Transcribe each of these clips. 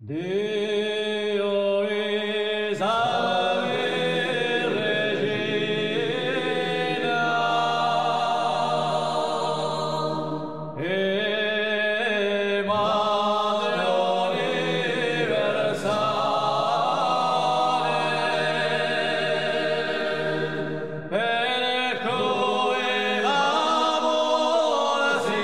Deo is Ave Regina, e Madre universale, per cui l'amore si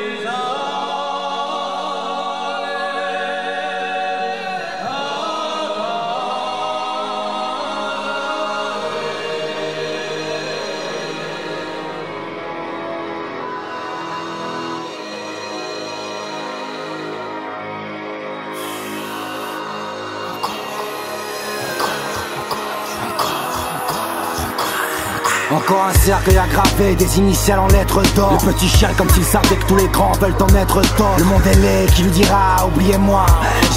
Encore un cercueil à graver, des initiales en lettres d'or. Le petit chien comme s'il savait que tous les grands veulent en être tort. Le monde est laid qui lui dira oubliez-moi.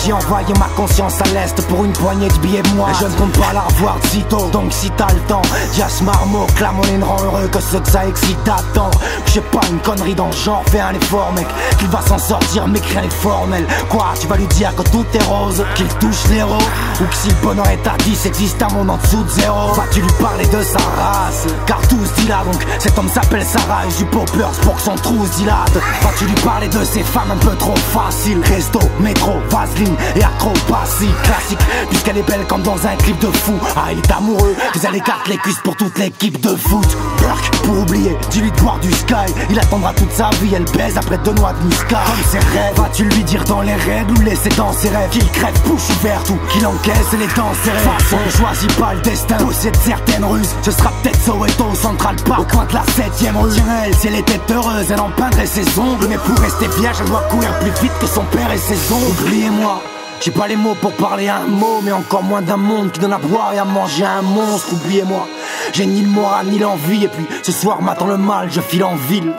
J'ai envoyé ma conscience à l'est pour une poignée de billets moi. Et je ne compte pas la revoir de sitôt. Donc si t'as le temps, Dias Marmo, Clamoline rend heureux que ce que ça excite attend. Que j'ai pas une connerie dans le genre, fais un effort mec. Qu'il va s'en sortir mais que rien n'est formel. Quoi, tu vas lui dire que tout est rose, qu'il touche l'héros, ou que si le bonheur est à 10, existe un monde en dessous de zéro. Vas-tu lui parler de sa race, car tout se dilate, donc cet homme s'appelle Sarah et du poppers pour que son trou se dilate. Vas-tu lui parler de ces femmes un peu trop faciles, resto, métro, vaseline et acrobatie classique, puisqu'elle est belle comme dans un clip de fou. Ah il est amoureux, vous allez écarter les cuisses pour toute l'équipe de foot. Burk, pour oublier, dis-lui de boire du Sky. Il attendra toute sa vie, elle baise après 2 noix de muscat. Comme ses rêves, vas-tu lui dire dans les règles ou laisser dans ses rêves qu'il crève bouche ouverte ou qu'il encaisse les dents serrées. Façon, on choisit pas le destin, possède certaines ruses. Ce sera peut-être Soweto au Central Park, au coin de la 7ème rue. Tiens elle, si elle était heureuse, elle en peindrait ses ongles. Mais pour rester vierge, elle doit courir plus vite que son père et ses ongles. Oubliez-moi, j'ai pas les mots pour parler un mot, mais encore moins d'un monde qui donne à boire et à manger un monstre. Oubliez-moi, j'ai ni le moral ni l'envie, et puis ce soir m'attend le mal, je file en ville.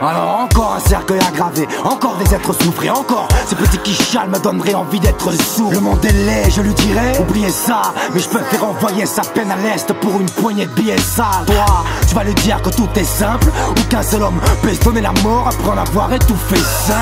Alors encore un cercueil à graver, encore des êtres souffrés, encore ces petits qui chialent me donneraient envie d'être sourd. Le monde est laid, je lui dirais, oubliez ça, mais je peux faire envoyer sa peine à l'est pour une poignée de billets sales. Toi, tu vas lui dire que tout est simple, ou qu'un seul homme peut se donner la mort après en avoir étouffé 5.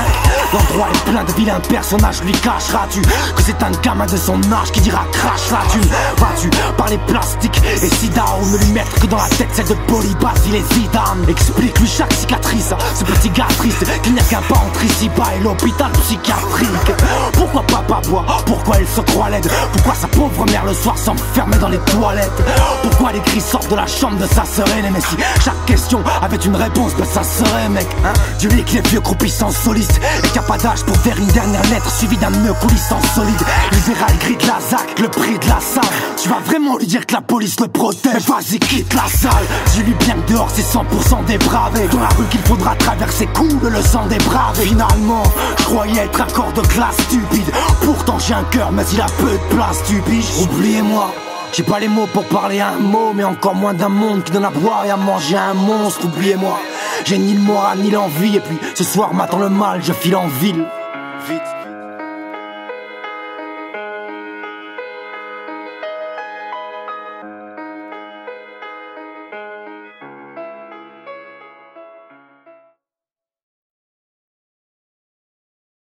L'endroit est plein de vilains personnages, lui cacheras-tu que c'est un gamin de son âge qui dira crache la thune. Vas-tu parler plastique et sida, ou ne lui mettre que dans la tête celle de Polybasil et Zidane. Explique-lui chaque cicatrice, ce petit gars triste qu'il n'y a qu'un pas entre ici-bas et l'hôpital psychiatrique. Pourquoi papa boit, pourquoi il se croit laide, pourquoi sa pauvre mère le soir s'enfermait dans les toilettes, pourquoi les cris sortent de la chambre de sa sœur aînée. Mais si chaque question avait une réponse, ben ça serait mec hein. Dis-lui que les vieux croupissants solistes et qu'il n'y a pas d'âge pour faire une dernière lettre suivie d'un nœud coulissant solide. Il verra le gris de la ZAC, le prix de la salle. Tu vas vraiment lui dire que la police le protège? Vas-y quitte la salle. Dis-lui bien que dehors c'est 100% dépravé, dans la rue qu'il faudra traverser coule le sang des braves. Finalement, je croyais être un corps de glace stupide, pourtant j'ai un cœur mais il a peu de place stupide. Oubliez-moi, j'ai pas les mots pour parler un mot, mais encore moins d'un monde qui donne à boire et à manger un monstre. Oubliez-moi, j'ai ni le moral ni l'envie, et puis ce soir m'attend le mal, je file en ville. Vite.